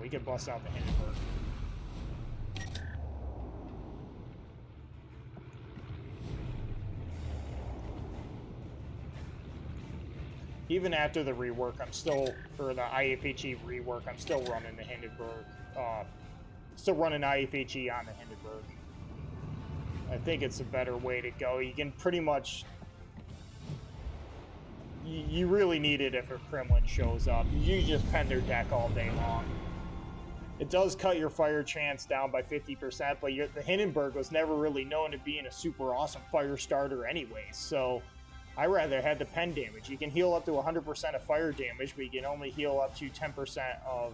we can bust out the Hindenburg. Even after the rework, I'm still, or the IFHE rework, I'm still running the Hindenburg. Still running IFHE on the Hindenburg. I think it's a better way to go. You can pretty much... You really need it if a Kremlin shows up. You just pen their deck all day long. It does cut your fire chance down by 50%, but the Hindenburg was never really known to being a super awesome fire starter anyways, so I rather had the pen damage. You can heal up to 100% of fire damage, but you can only heal up to 10% of,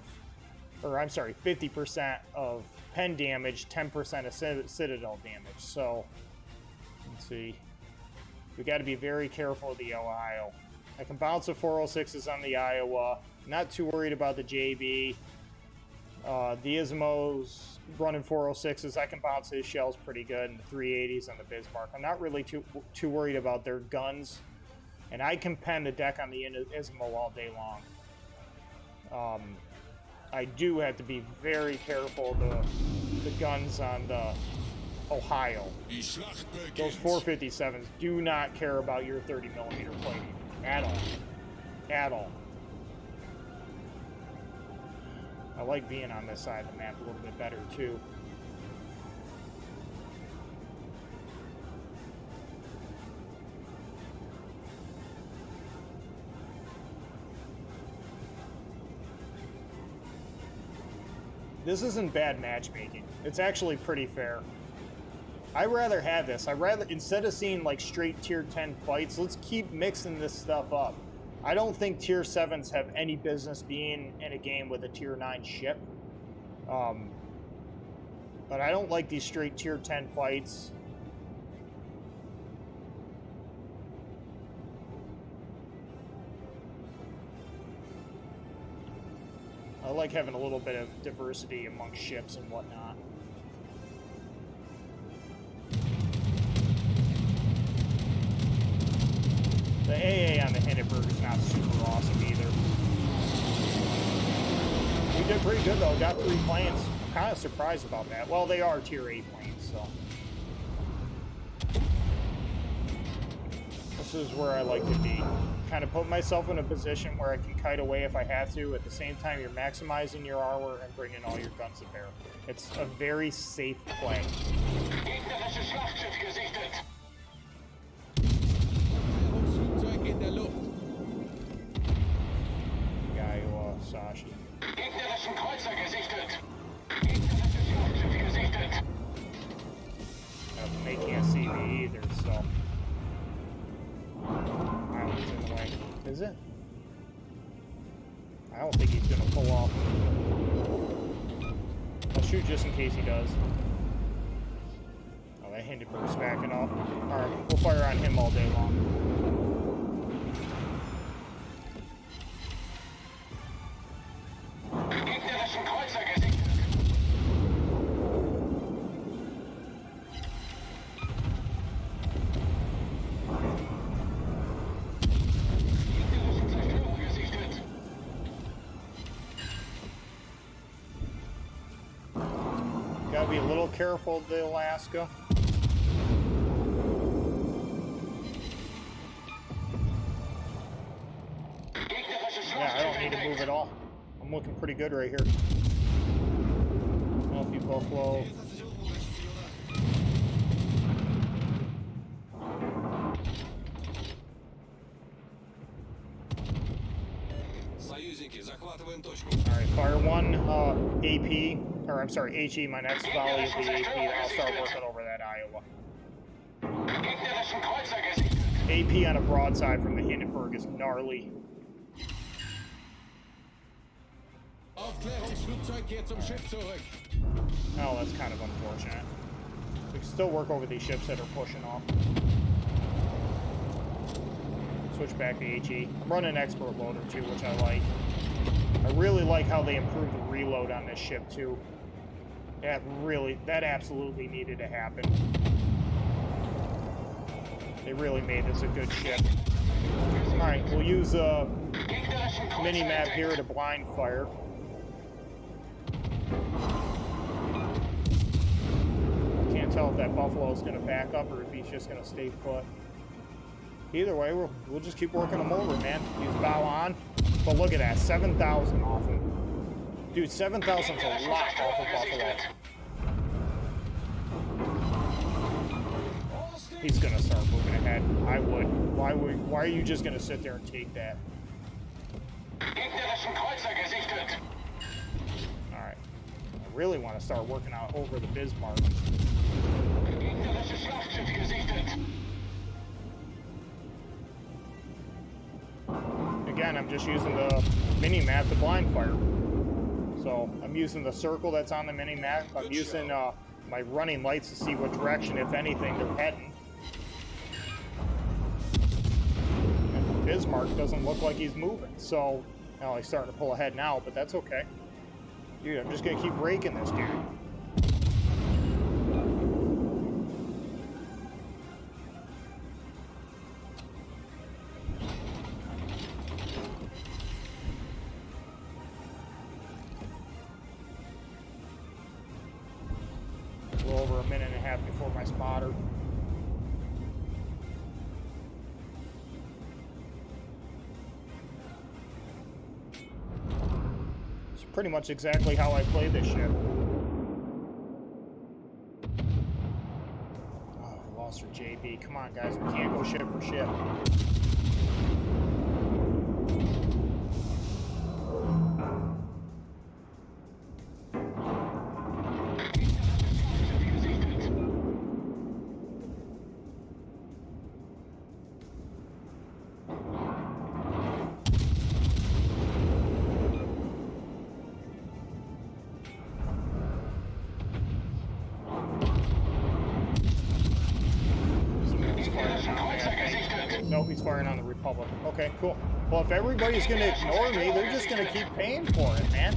or I'm sorry, 50% of pen damage, 10% of citadel damage. So, let's see. We got to be very careful of the Ohio. I can bounce the 406s on the Iowa. Not too worried about the JB. The Ismos running 406s, I can bounce his shells pretty good, and the 380s on the Bismarck. I'm not really too worried about their guns, and I can pen the deck on the Ismo all day long. I do have to be very careful the guns on the Ohio. Those 457s do not care about your 30mm plating at all. At all. I like being on this side of the map a little bit better, too. This isn't bad matchmaking. It's actually pretty fair. I'd rather have this. Instead of seeing like straight tier 10 fights, let's keep mixing this stuff up. I don't think tier 7s have any business being in a game with a tier 9 ship. But I don't like these straight tier 10 fights. I like having a little bit of diversity amongst ships and whatnot. The AA on the Hindenburg is not super awesome either. We did pretty good though, got 3 planes. I'm kind of surprised about that. Well, they are tier 8 planes, so. This is where I like to be. Kind of put myself in a position where I can kite away if I have to. At the same time, you're maximizing your armor and bringing all your guns to bear. It's a very safe play. Iowa, Sashi. Gegnerischen Kreuzer gesichtet. Gegnerisches Schlachtschiff gesichtet. They can't see me either, so. Island's in the way. Is it? I don't think he's gonna pull off. I'll shoot just in case he does. Oh, that Hindenburg's backing off. Alright, we'll fire on him all day long. Gotta be a little careful of the Alaska. Yeah, I don't need to move at all. I'm looking pretty good right here. Healthy Buffalo. Alright, fire one AP, or I'm sorry, HE, my next volley of the AP, then I'll start working over that Iowa. AP on a broadside from the Hindenburg is gnarly. Oh, that's kind of unfortunate. We can still work over these ships that are pushing off. Switch back to HE. I'm running expert loader too, which I like. I really like how they improved the reload on this ship too. That absolutely needed to happen. They really made this a good ship. Alright, we'll use a mini-map here to blind fire. Can't tell if that buffalo is going to back up or if he's just going to stay put. Either way, we'll just keep working him over, man. He's bow on. But look at that, 7,000 off him. Dude, 7,000 is a lot off of buffalo. He's going to start moving ahead. I would. Why are you just going to sit there and take that? Alright. I really want to start working out over the Bismarck. Again, I'm just using the mini-map to blind fire. So, I'm using the circle that's on the mini-map. I'm using my running lights to see what direction, if anything, they're heading. And Bismarck doesn't look like he's moving. So, well, he's starting to pull ahead now, but that's okay. Dude, I'm just going to keep raking this dude. A little over a minute and a half before my spotter. It's pretty much exactly how I play this ship. Oh, I lost her JB. Come on, guys. We can't go ship for ship. Nope, he's firing on the Republic. Okay, cool. Well, if everybody's going to ignore me, they're just going to keep paying for it, man.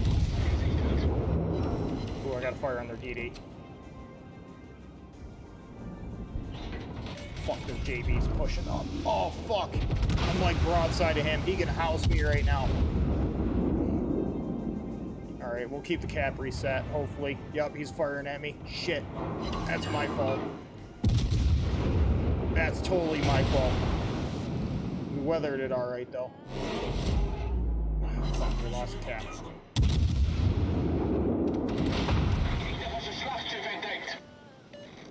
Ooh, I got to fire on their DD. Fuck, their JB's pushing up. Oh, fuck. I'm like broadside to him. He can house me right now. Alright, we'll keep the cap reset, hopefully. Yup, he's firing at me. Shit. That's my fault. That's totally my fault. We weathered it alright, though. Fuck, we lost the cap.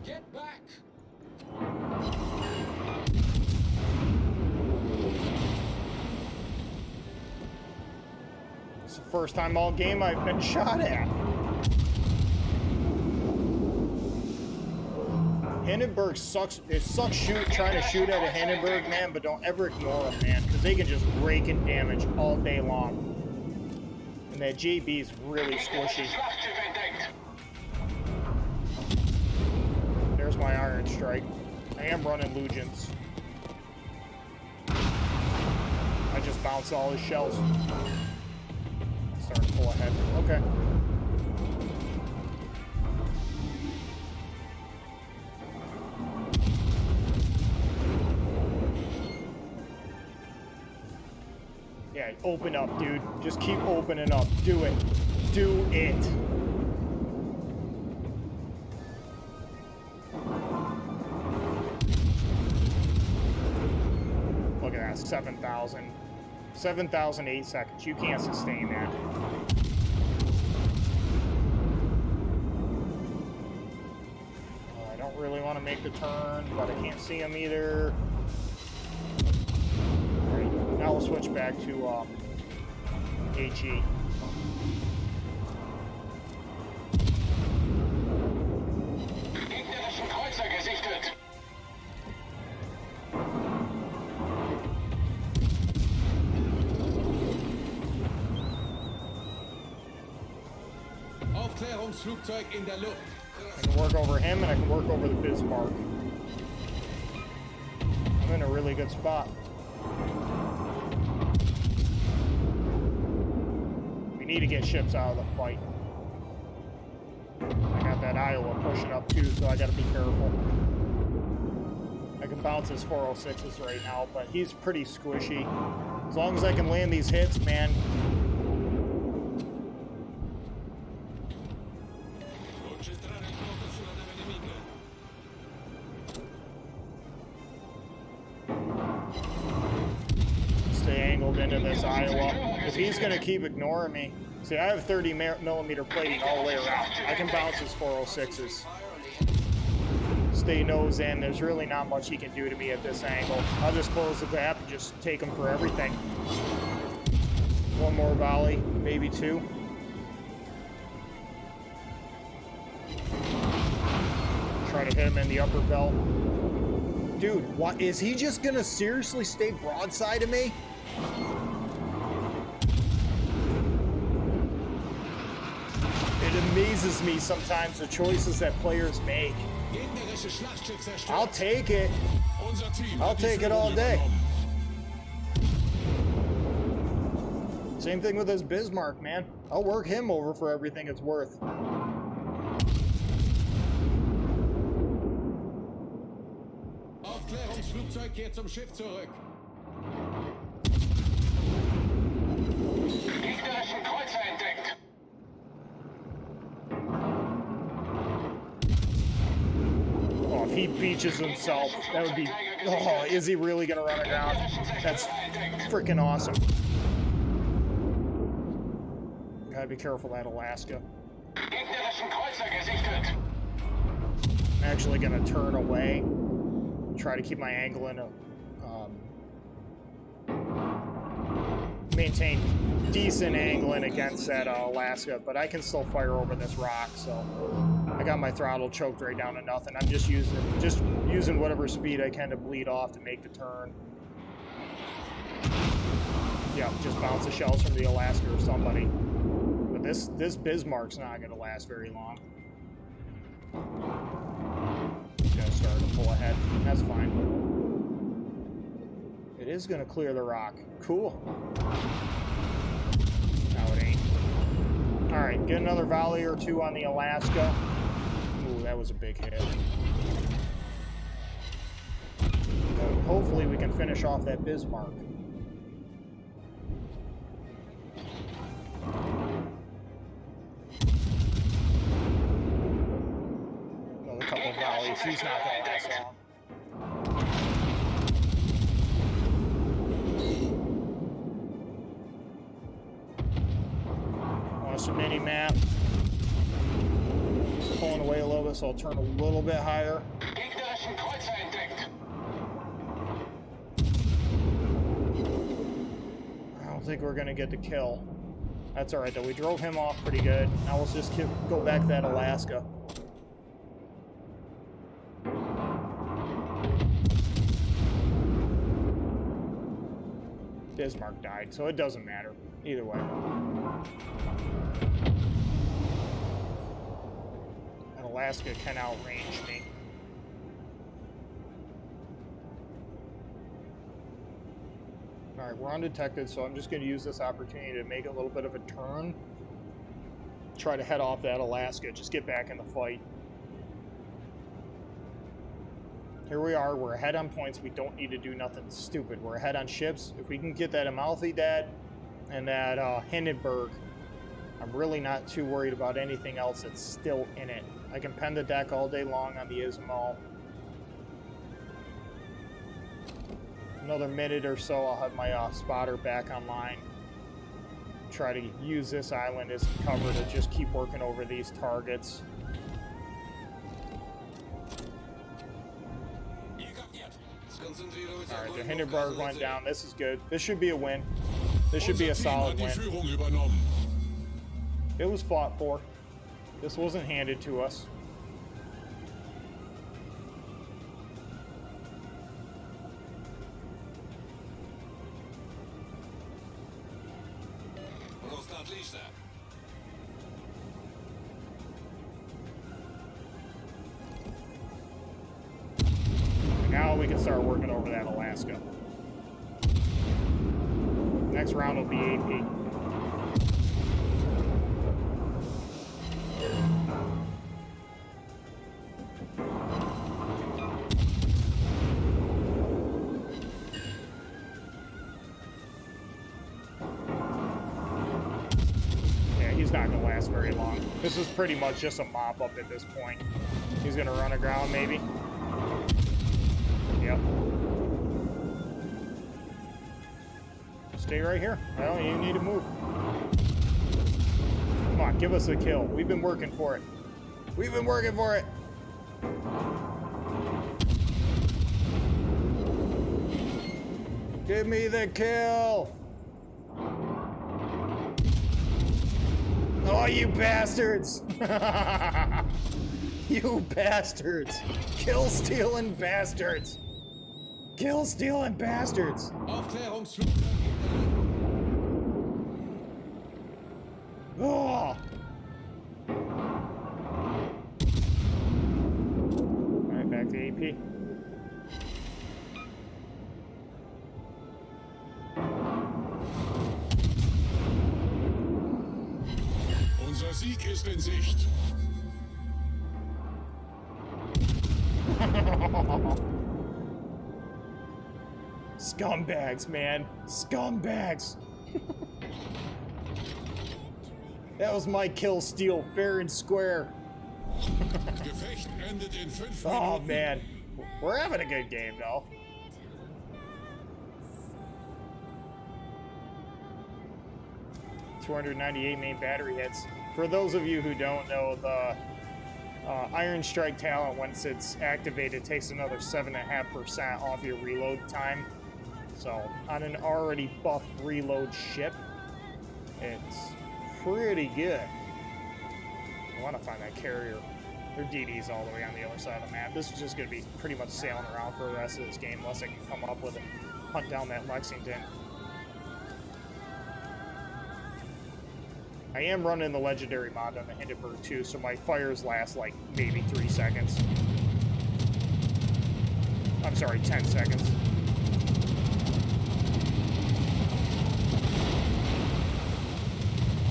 Get back! It's the first time all game I've been shot at. Hindenburg sucks. It sucks trying to shoot at a Hindenburg, man, but don't ever ignore them, man, because they can just rake in damage all day long. And that JB is really squishy. There's my Iron Strike. I am running Lütjens. I just bounced all his shells. Starting to pull ahead. Okay. Yeah, open up, dude. Just keep opening up. Do it. Do it. Look at that, 7,000. 7,008 seconds. You can't sustain that. I don't really want to make the turn, but I can't see him either. Now we'll switch back to HE. Gegnerischen Kreuzer gesichtet. Aufklärungsflugzeug in der Luft. I can work over him and I can work over the Bismarck. I'm in a really good spot. We need to get ships out of the fight. I got that Iowa pushing up too, so I gotta be careful. I can bounce his 406s right now, but he's pretty squishy. As long as I can land these hits, man. he's going to keep ignoring me. See, I have 30 millimeter plating all the way around. I can bounce his 406s. Stay nose in. There's really not much he can do to me at this angle. I'll just close the gap and just take him for everything. One more volley, maybe two. Try to hit him in the upper belt. Dude, what is he just gonna seriously stay broadside of me? It amazes me sometimes the choices that players make. I'll take it. I'll take it all day. Same thing with this Bismarck, man. I'll work him over for everything it's worth. Aufklärungsflugzeug kehrt zum Schiff zurück. Gegnerischen Kreuzer entdeckt. Oh, if he beaches himself, that would be... Oh, is he really going to run aground? That's freaking awesome. Gotta be careful at Alaska. Gegnerischen Kreuzer gesichtet. I'm actually going to turn away. Try to keep my angle in a... maintain decent angling against that Alaska, but I can still fire over this rock, so I got my throttle choked right down to nothing. I'm just using whatever speed I can to bleed off to make the turn. Yeah, just bounce the shells from the Alaska or somebody. But this Bismarck's not going to last very long. Gonna start to pull ahead. That's fine. It is going to clear the rock. Cool. No, it ain't. Alright, get another volley or two on the Alaska. Ooh, that was a big hit. Hopefully we can finish off that Bismarck. Another couple of volleys. He's not going to last long. Watch the mini map. Pulling away a little bit, so I'll turn a little bit higher. Gegnerischen Kreuzer entdeckt. I don't think we're going to get the kill. That's alright though. We drove him off pretty good. Now let's just go back to that Alaska. Bismarck died, so it doesn't matter. Either way. And Alaska can outrange me. Alright, we're undetected, so I'm just going to use this opportunity to make a little bit of a turn. Try to head off that Alaska, just get back in the fight. Here we are, we're ahead on points, we don't need to do nothing stupid. We're ahead on ships. If we can get that Amalfi Dad and that Hindenburg, I'm really not too worried about anything else that's still in it. I can pen the deck all day long on the Ismail. Another minute or so, I'll have my spotter back online. Try to use this island as cover to just keep working over these targets. Alright, the Hindenburg went down. This is good. This should be a win. This should be a solid win. It was fought for. This wasn't handed to us. Now we can start working over that Alaska. Next round will be AP. Yeah, he's not going to last very long. This is pretty much just a mop-up at this point. He's going to run aground, maybe. Yep. Stay right here. I don't even need to move. Come on, give us a kill. We've been working for it. We've been working for it. Give me the kill. Oh, you bastards. You bastards. Kill stealing bastards. Kill stealing bastards. Aufklärungsflugzeug. Oh. Alright, back to AP. Unser Sieg ist in Sicht. Scumbags, man. Scumbags. That was my kill steal, fair and square. Gefecht endet in 5 Oh, Minuten. man. We're having a good game, though. .298 main battery hits. For those of you who don't know, the Iron Strike talent, once it's activated, takes another 7.5% off your reload time. So, on an already buffed reload ship, it's pretty good. I want to find that carrier. Their DD's all the way on the other side of the map. This is just going to be pretty much sailing around for the rest of this game, unless I can come up with and hunt down that Lexington. I am running the legendary mod on the Hindenburg too, so my fires last like maybe 3 seconds. I'm sorry, 10 seconds.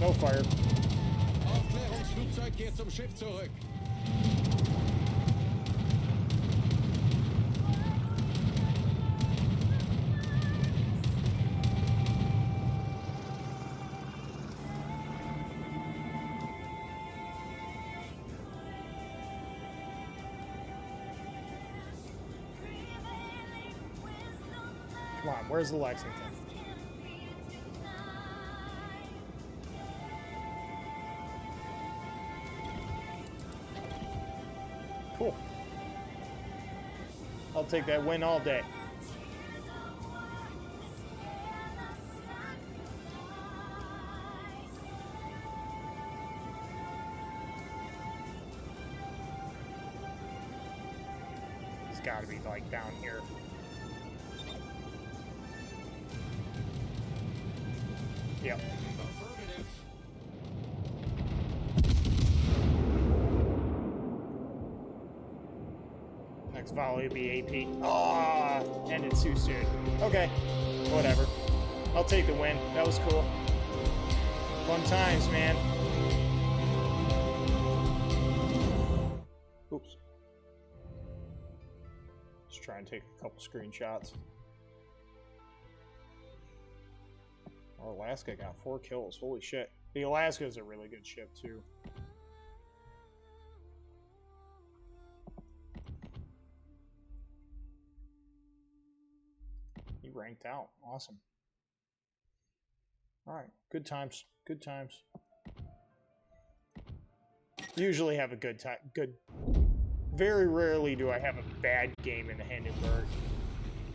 No fire. Aufklärungsflugzeug kehrt zum Schiff zurück. Come on, where's the Lexington? Cool. I'll take that win all day. It's gotta be like down here. Yep. Affirmative. Next volley will be AP. Ah, ended too soon. Okay, whatever. I'll take the win. That was cool. Fun times, man. Oops. Just try and take a couple screenshots. Oh, Alaska got 4 kills. Holy shit. The Alaska is a really good ship, too. He ranked out. Awesome. Alright. Good times. Good times. Usually have a good time. Very rarely do I have a bad game in the Hindenburg.